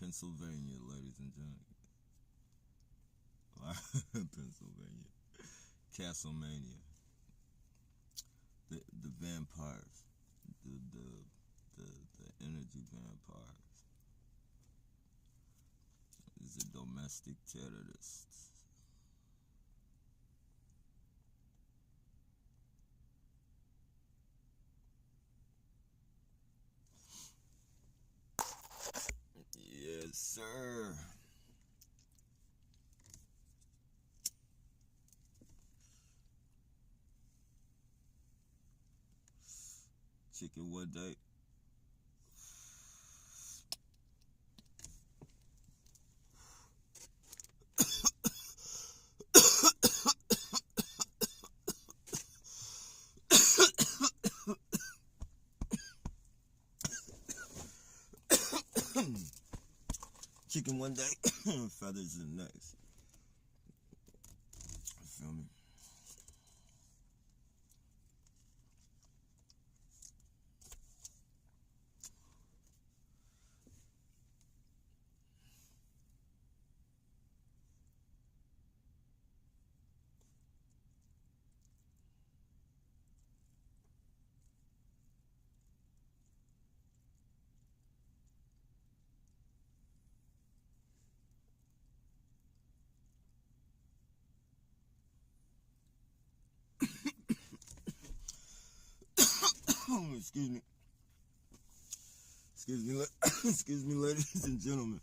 Pennsylvania, ladies and gentlemen. Pennsylvania. Castlemania. The vampires. The energy vampires. These are domestic terrorists. Yes, sir. Chicken one day. Chicken one day, feathers the next. You feel me? Excuse me. Excuse me, excuse me, ladies and gentlemen.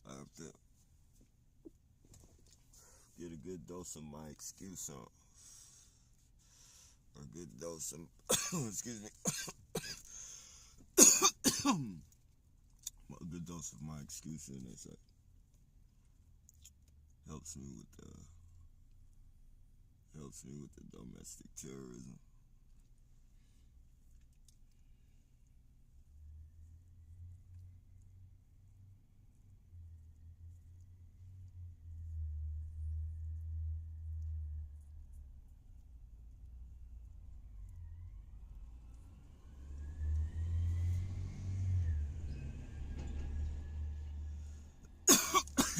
I have to get a good dose of my excuse on. Or a good dose of, excuse me. A good dose of my excuse in it, so helps me with the domestic terrorism.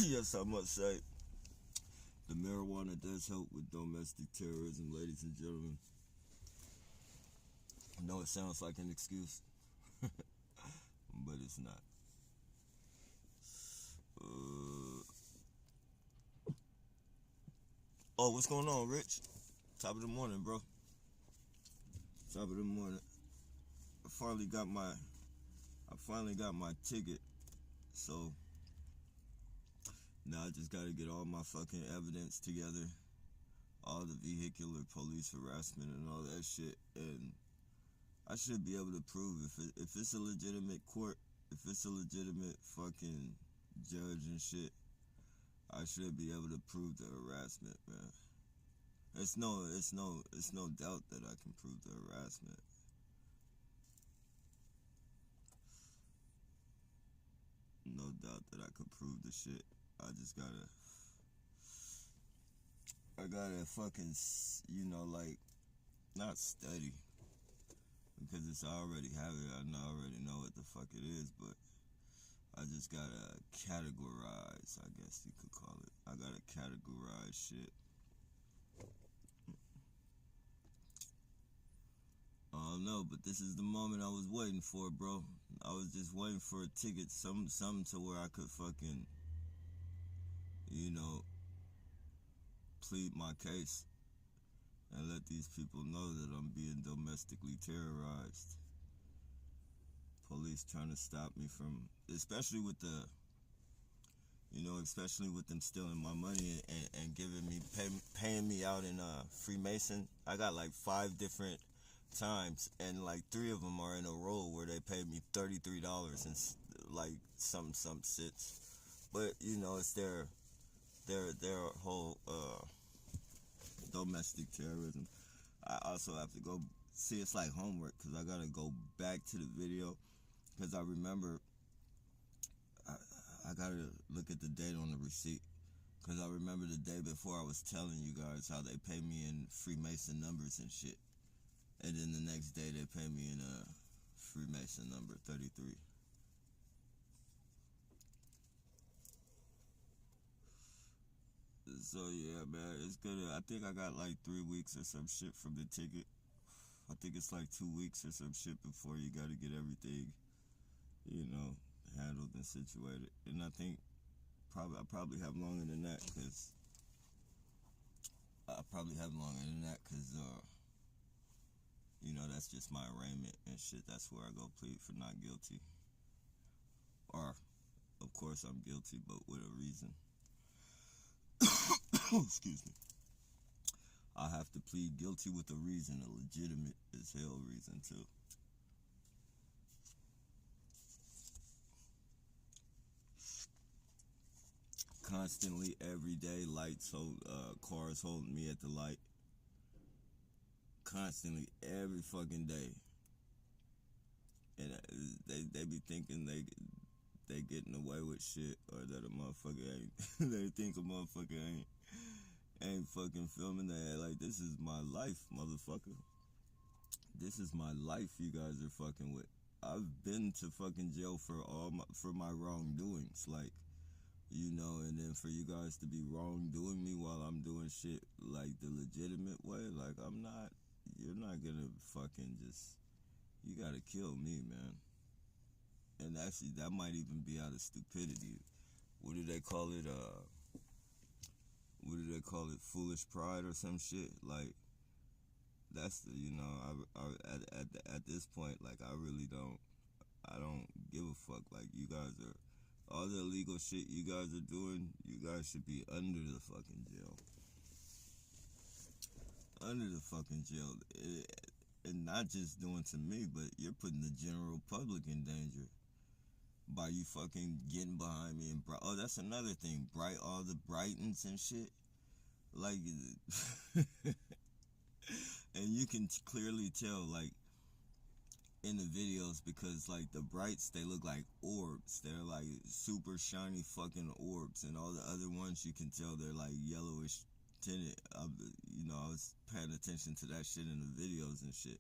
Yes, I must say, the marijuana does help with domestic terrorism, ladies and gentlemen. I know it sounds like an excuse, but it's not. Oh, what's going on, Rich? Top of the morning, bro. Top of the morning. I finally got my ticket, so now I just gotta get all my fucking evidence together, all the vehicular police harassment and all that shit, and I should be able to prove if it's a legitimate court, if it's a legitimate fucking judge and shit, I should be able to prove the harassment, man. It's no doubt that I can prove the harassment. No doubt that I could prove the shit. I gotta fucking, like, not study, because I already have it. I already know what the fuck it is, but I just gotta categorize, I guess you could call it. I gotta categorize shit. I don't know, but this is the moment I was waiting for, bro. I was just waiting for a ticket, something to where I could fucking, plead my case and let these people know that I'm being domestically terrorized. Police trying to stop me from, especially with them stealing my money and giving me, paying me out in Freemason. I got like 5 different times, and like 3 of them are in a row where they paid me $33 and like some sits. But it's their whole domestic terrorism. I also have to go see, it's like homework, because I gotta go back to the video, because I remember I gotta look at the date on the receipt, because I remember the day before I was telling you guys how they pay me in Freemason numbers and shit. And then the next day they pay me in a Freemason number 33. So yeah, man, it's good. I think I got like 3 weeks or some shit from the ticket. I think it's like 2 weeks or some shit before you got to get everything, you know, handled and situated. And I think I probably have longer than that because you know, that's just my arraignment and shit. That's where I go plead for not guilty. Or, of course, I'm guilty, but with a reason. Excuse me. I have to plead guilty with a reason, a legitimate as hell reason, too. Constantly, every day, cars holding me at the light. Constantly, every fucking day. And they be thinking they getting away with shit, or that a motherfucker ain't. They think a motherfucker ain't fucking filming that. Like, this is my life, motherfucker. This is my life you guys are fucking with. I've been to fucking jail for my wrongdoings, like, you know, and then for you guys to be wrongdoing me while I'm doing shit like the legitimate way, like, you're not gonna fucking just, you gotta kill me, man. And actually, that might even be out of stupidity. What do they call it? What do they call it? Foolish pride or some shit? Like, that's the, you know, at this point, like, I don't give a fuck. Like, you guys are, all the illegal shit you guys are doing, you guys should be under the fucking jail. Under the fucking jail. And not just doing to me, but you're putting the general public in danger by you fucking getting behind me and oh, that's another thing. All the Brightons and shit. Like, and you can clearly tell, like, in the videos, because like the brights, they look like orbs. They're like super shiny fucking orbs, and all the other ones you can tell they're like yellowish tinted. You know, I was paying attention to that shit in the videos and shit,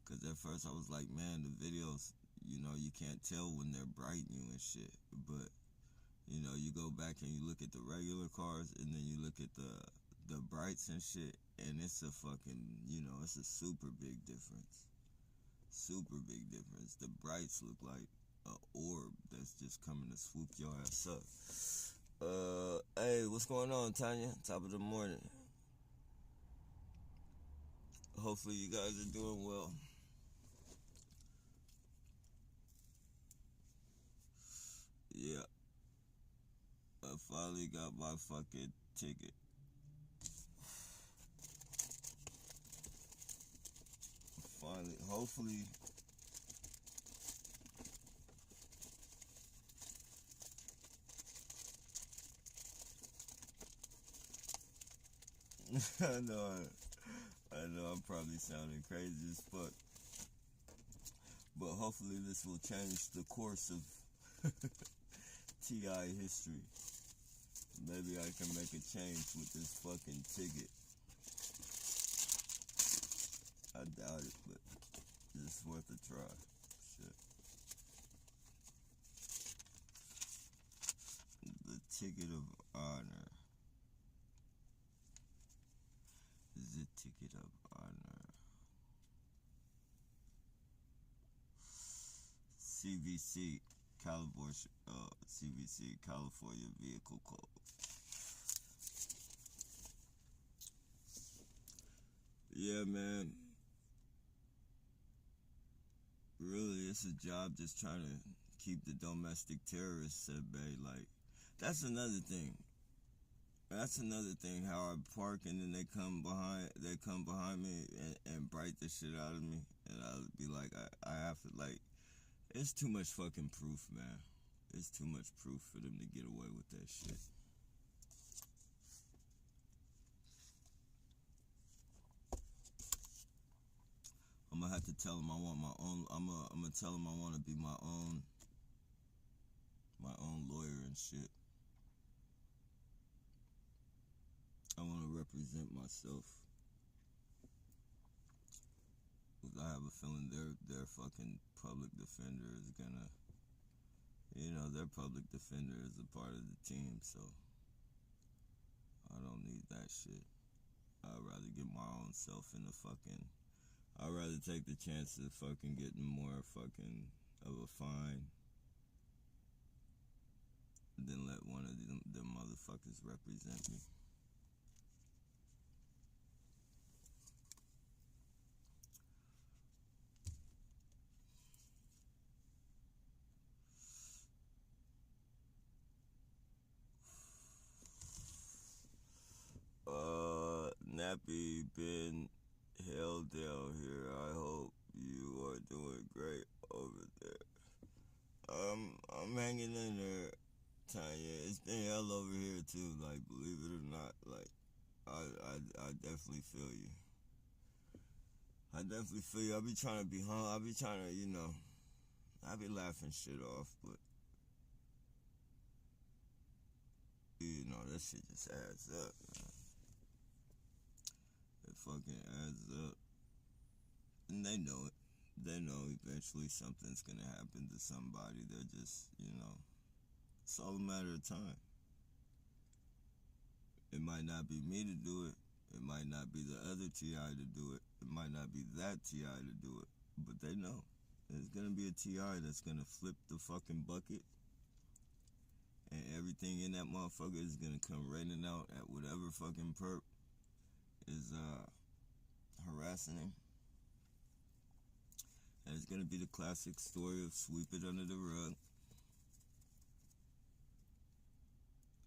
because at first I was like, man, the videos, you know, you can't tell when they're brighting you and shit. But you know, you go back and you look at the regular cars, and then you look at the brights and shit, and it's a fucking, you know, it's a super big difference. Super big difference. The brights look like an orb that's just coming to swoop your ass up. Hey, what's going on, Tanya? Top of the morning. Hopefully you guys are doing well. Yeah. I finally got my fucking ticket. Finally, hopefully. I know I'm probably sounding crazy as fuck. But hopefully this will change the course of T.I. history. Maybe I can make a change with this fucking ticket. I doubt it, but it's worth a try. Shit. The ticket of honor. The ticket of honor. CVC, CVC, California Vehicle Code. Yeah, man. Really, it's a job just trying to keep the domestic terrorists at bay. Like, that's another thing. That's another thing. How I park and then they come behind me and bright the shit out of me, and I'll be like, I have to, like, it's too much fucking proof, man. It's too much proof for them to get away with that shit. I'm gonna have to tell them I want my own. I'm gonna tell them I want to be my own lawyer and shit. I want to represent myself. I have a feeling their fucking public defender is gonna, their public defender is a part of the team, so I don't need that shit. I'd rather get my own self in the fucking. I'd rather take the chance of fucking getting more fucking of a fine than let one of them motherfuckers represent me. Nappy been held down here. I hope you are doing great over there. I'm hanging in there, Tanya. It's been hell over here too. Like, believe it or not, like, I definitely feel you. I definitely feel you. I be trying to be home. I be trying to, I be laughing shit off, but that shit just adds up, man. It fucking adds up. And they know it. They know eventually something's gonna happen to somebody. They're just, it's all a matter of time. It might not be me to do it. It might not be the other T.I. to do it. It might not be that T.I. to do it. But they know. There's gonna be a T.I. that's gonna flip the fucking bucket. And everything in that motherfucker is gonna come raining out at whatever fucking perp is harassing him. And it's gonna be the classic story of sweep it under the rug.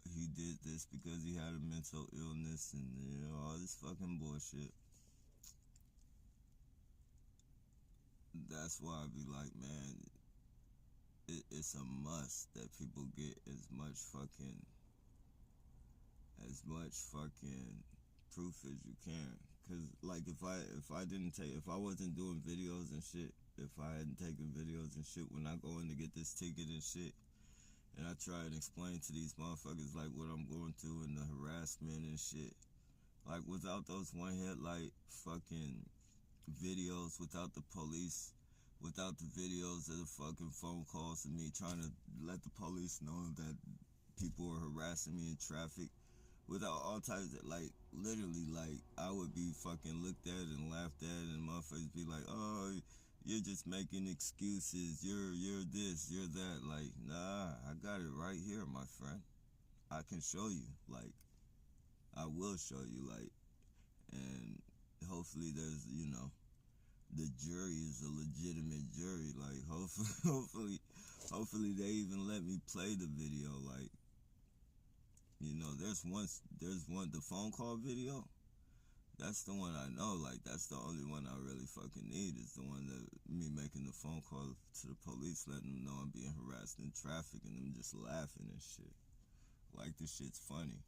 He did this because he had a mental illness and all this fucking bullshit. That's why I be like, man, it's a must that people get as much fucking proof as you can. Cause like if I wasn't doing videos and shit, if I hadn't taken videos and shit when I go in to get this ticket and shit, and I try and explain to these motherfuckers like what I'm going through and the harassment and shit, like without those one hit like fucking videos, without the police, without the videos of the fucking phone calls of me trying to let the police know that people are harassing me in traffic, without all types of, like, literally, like, I would be fucking looked at and laughed at, and motherfuckers be like, oh, you're just making excuses, you're this, you're that. Like, nah, I got it right here, my friend. I can show you, like, I will show you, like, and hopefully there's, the jury is a legitimate jury. Like, hopefully they even let me play the video. Like, there's one, the phone call video. That's the one I know. Like, that's the only one I really fucking need, is the one that me making the phone call to the police, letting them know I'm being harassed in traffic, and them just laughing and shit. Like, this shit's funny.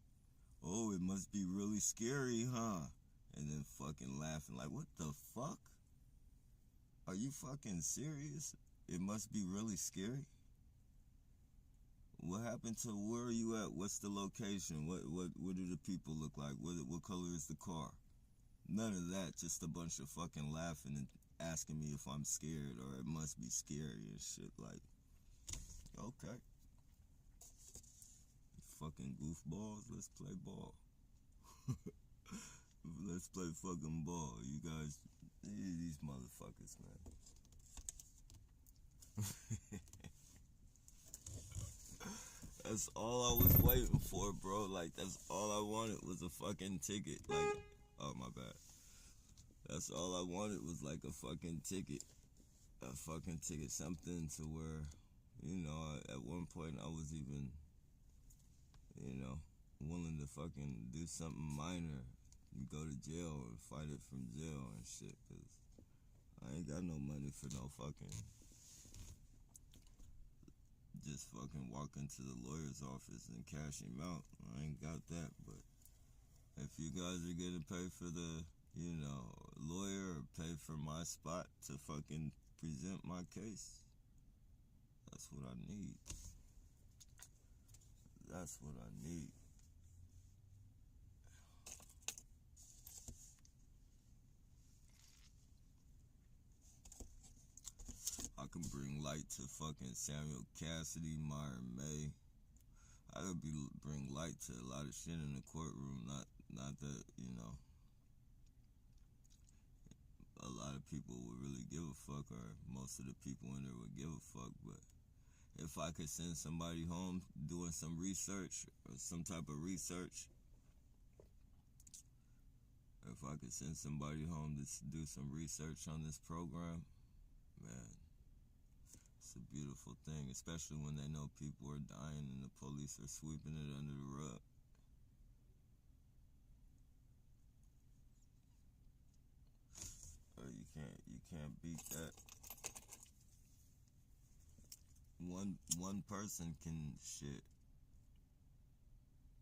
Oh, it must be really scary, huh? And then fucking laughing. Like, what the fuck? Are you fucking serious? It must be really scary? What happened to, where are you at? What's the location? What do the people look like? What color is the car? None of that, just a bunch of fucking laughing and asking me if I'm scared or it must be scary and shit. Like, okay. Fucking goofballs, let's play ball. Let's play fucking ball. You guys, these motherfuckers, man. That's all I was waiting for, bro. Like, that's all I wanted was a fucking ticket. Like, oh, my bad. That's all I wanted was, like, a fucking ticket. A fucking ticket. Something to where, at one point I was even, willing to fucking do something minor. And go to jail and fight it from jail and shit. Because I ain't got no money for no fucking... just fucking walk into the lawyer's office and cash him out. I ain't got that, but if you guys are gonna pay for the, lawyer or pay for my spot to fucking present my case, that's what I need. That's what I need. can bring light to fucking Samuel Cassidy, Myron May. I could bring light to a lot of shit in the courtroom. Not that, you know, a lot of people would really give a fuck, or most of the people in there would give a fuck. But if I could send somebody home doing some research or some type of research, if I could send somebody home to do some research on this program, man, it's a beautiful thing, especially when they know people are dying and the police are sweeping it under the rug. You can't beat that. One person can shit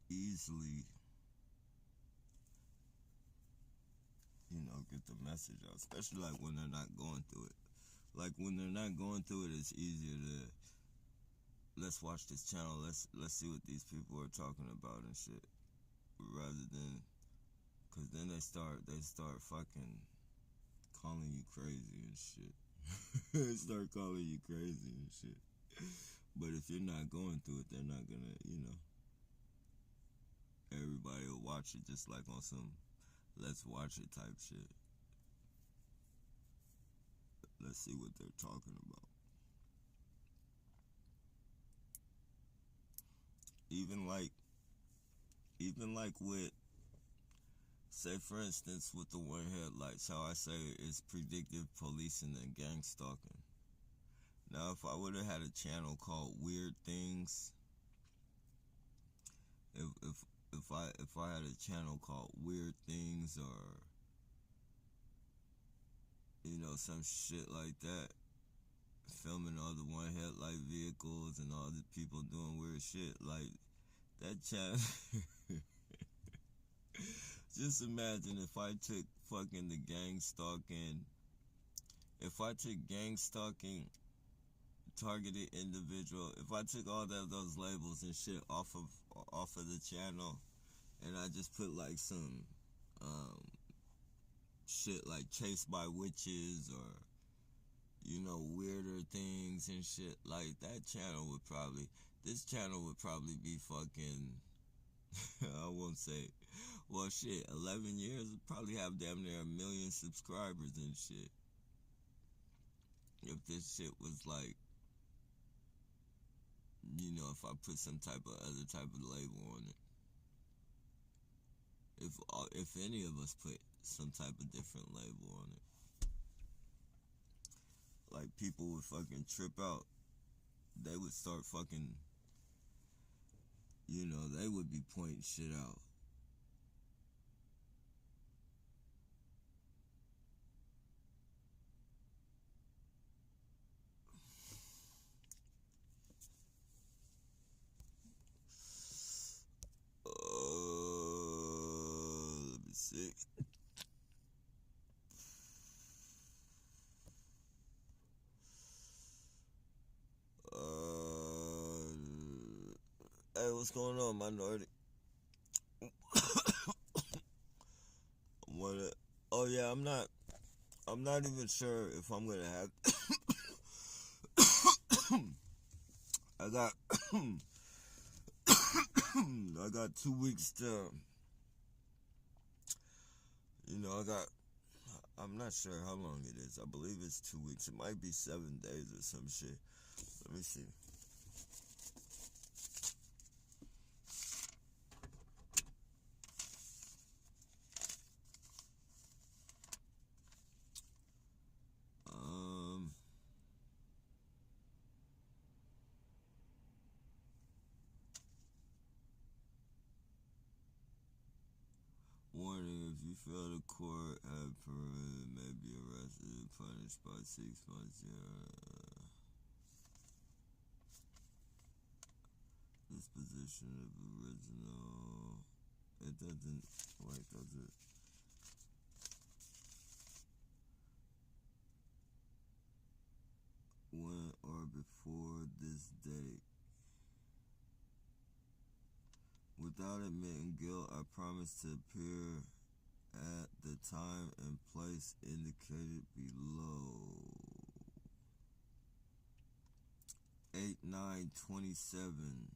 easily, you know, get the message out, especially like when they're not going through it. Like when they're not going through it, it's easier to, let's watch this channel, let's see what these people are talking about and shit, rather than, cause then they start fucking calling you crazy and shit. They start calling you crazy and shit. But if you're not going through it, they're not gonna, you know, everybody will watch it just like on some let's watch it type shit. Let's see what they're talking about. Even like with, say for instance with the one headlights, how I say it's predictive policing and gang stalking. Now if I would have had a channel called Weird Things, if I had a channel called Weird Things, or you know, some shit like that, filming all the one headlight vehicles and all the people doing weird shit, like that channel. Just imagine if I took fucking the gang stalking, if I took gang stalking, targeted individual, if I took all those labels and shit off of the channel, and I just put like some shit like Chased by Witches, or you know, weirder things and shit, like that channel would probably, this channel would probably be fucking I won't say, well shit, 11 years, would probably have damn near 1 million subscribers and shit. If this shit was like, you know, if I put some type of other type of label on it. If any of us put some type of different label on it. Like people would fucking trip out. They would start fucking, you know, they would be pointing shit out. Let me see. Hey, what's going on, Minority? Oh yeah, I'm not even sure if I'm gonna have. I got I got 2 weeks to, you know, I'm not sure how long it is. I believe it's 2 weeks. It might be 7 days or some shit. Let me see. Warning, if you fail the court have permitted, may be arrested and punished by 6 months. Disposition of original. It doesn't, wait, does it? When or before this date. Without admitting guilt, I promise to appear at the time and place indicated below. 8/9/27.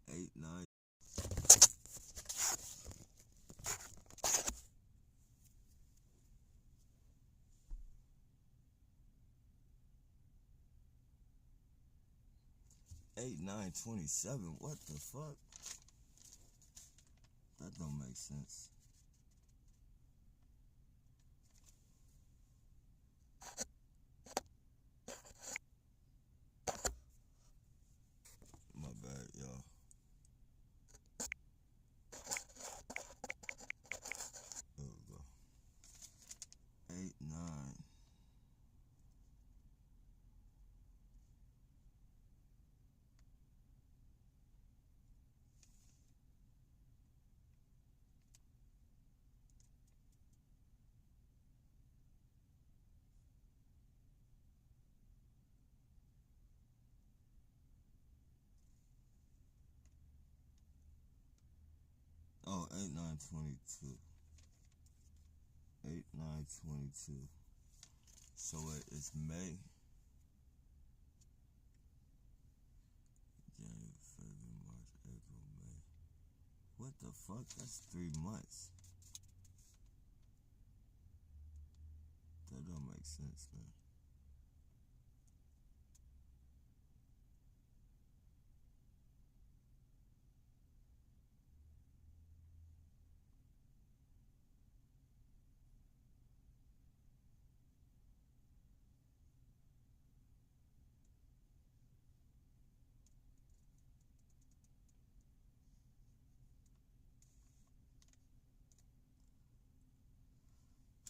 8/9. Eight, 9/27. What the fuck? That don't make sense. My bad, y'all. There we go. 8/9. Oh, 8/9/22. 8/9/22. So it's May, January, February, March, April, May. What the fuck? That's 3 months. That don't make sense, man.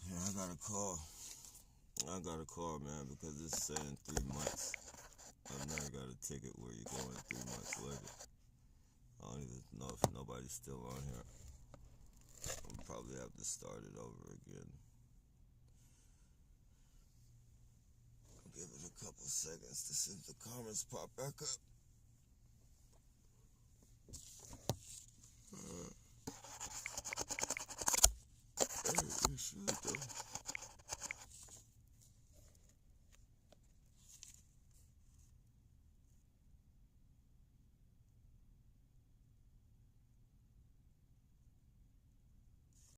Yeah, I got a call, man, because it's saying 3 months. I've never got a ticket where you go in 3 months later. I don't even know if nobody's still on here. I'll probably have to start it over again. I'll give it a couple seconds to see if the comments pop back up.